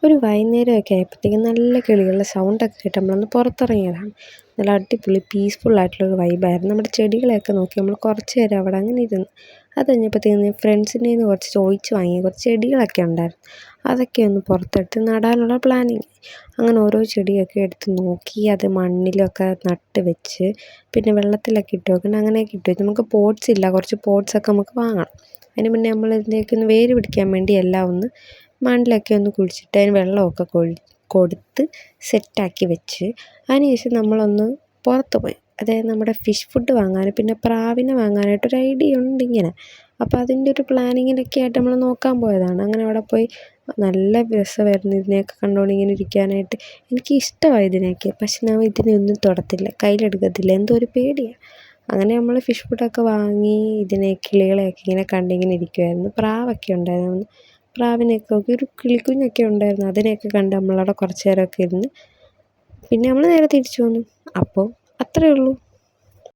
ഒരു വൈകുന്നേരമൊക്കെ ആയപ്പോഴത്തേക്കും നല്ല കിളികളുടെ സൗണ്ടൊക്കെ കേട്ട് നമ്മളൊന്ന് പുറത്തിറങ്ങിയതാണ്. നല്ല അടിപൊളി പീസ്ഫുള്ളായിട്ടുള്ളൊരു വൈബായിരുന്നു. നമ്മുടെ ചെടികളെയൊക്കെ നോക്കി നമ്മൾ കുറച്ച് നേരം അവിടെ അങ്ങനെ ഇരുന്നു. അത് കഴിഞ്ഞപ്പോഴത്തേക്കും ഞാൻ ഫ്രണ്ട്സിൻ്റെ കയ്യിൽ നിന്ന് കുറച്ച് ചോദിച്ച് വാങ്ങിയ കുറച്ച് ചെടികളൊക്കെ ഉണ്ടായിരുന്നു. അതൊക്കെ ഒന്ന് പുറത്തെടുത്ത് നടാനുള്ള പ്ലാനിങ്. അങ്ങനെ ഓരോ ചെടിയൊക്കെ എടുത്ത് നോക്കി അത് മണ്ണിലൊക്കെ നട്ട് വെച്ച് പിന്നെ വെള്ളത്തിലൊക്കെ ഇട്ട് വെക്കണം. അങ്ങനെയൊക്കെ ഇട്ട് വെച്ച് നമുക്ക് പോട്ട്സ് ഇല്ല, കുറച്ച് പോട്ട്സൊക്കെ നമുക്ക് വാങ്ങണം. അതിന് മുന്നേ നമ്മൾ ഇതിൻ്റെയൊക്കെ ഒന്ന് വേര് പിടിക്കാൻ വേണ്ടി എല്ലാം ഒന്ന് മണ്ണിലൊക്കെ ഒന്ന് കുഴിച്ചിട്ട് അതിന് വെള്ളമൊക്കെ കൊടുത്ത് സെറ്റാക്കി വെച്ച് അതിനുശേഷം നമ്മളൊന്ന് പുറത്ത് പോയി. അതായത് നമ്മുടെ ഫിഷ് ഫുഡ് വാങ്ങാനും പിന്നെ പ്രാവിനെ വാങ്ങാനായിട്ടൊരു ഐഡിയ ഉണ്ട് ഇങ്ങനെ. അപ്പോൾ അതിൻ്റെ ഒരു പ്ലാനിങ്ങിലൊക്കെ ആയിട്ട് നമ്മൾ നോക്കാൻ പോയതാണ്. അങ്ങനെ അവിടെ പോയി നല്ല രസമായിരുന്നു ഇതിനെയൊക്കെ കണ്ടുകൊണ്ട് ഇങ്ങനെ ഇരിക്കാനായിട്ട്. എനിക്ക് ഇഷ്ടമായി ഇതിനെയൊക്കെ. പക്ഷെ ഞാൻ ഇതിനെയൊന്നും തൊടത്തില്ല, കയ്യിലെടുക്കത്തില്ല, എന്തോ ഒരു പേടിയാണ്. അങ്ങനെ നമ്മൾ ഫിഷ് ഫുഡൊക്കെ വാങ്ങി ഇതിനെ കിളികളെയൊക്കെ ഇങ്ങനെ കണ്ടിങ്ങനെ ഇരിക്കുമായിരുന്നു. പ്രാവൊക്കെ ഉണ്ടായിരുന്നു. പ്രാവിനെയൊക്കെ നോക്കി ഒരു കിളിക്കുഞ്ഞൊക്കെ ഉണ്ടായിരുന്നു. അതിനെയൊക്കെ കണ്ട് നമ്മളവിടെ കുറച്ച് നേരമൊക്കെ ഇരുന്ന് പിന്നെ നമ്മൾ നേരെ തിരിച്ചു വന്നു. അപ്പോൾ അത്രയേ ഉള്ളൂ.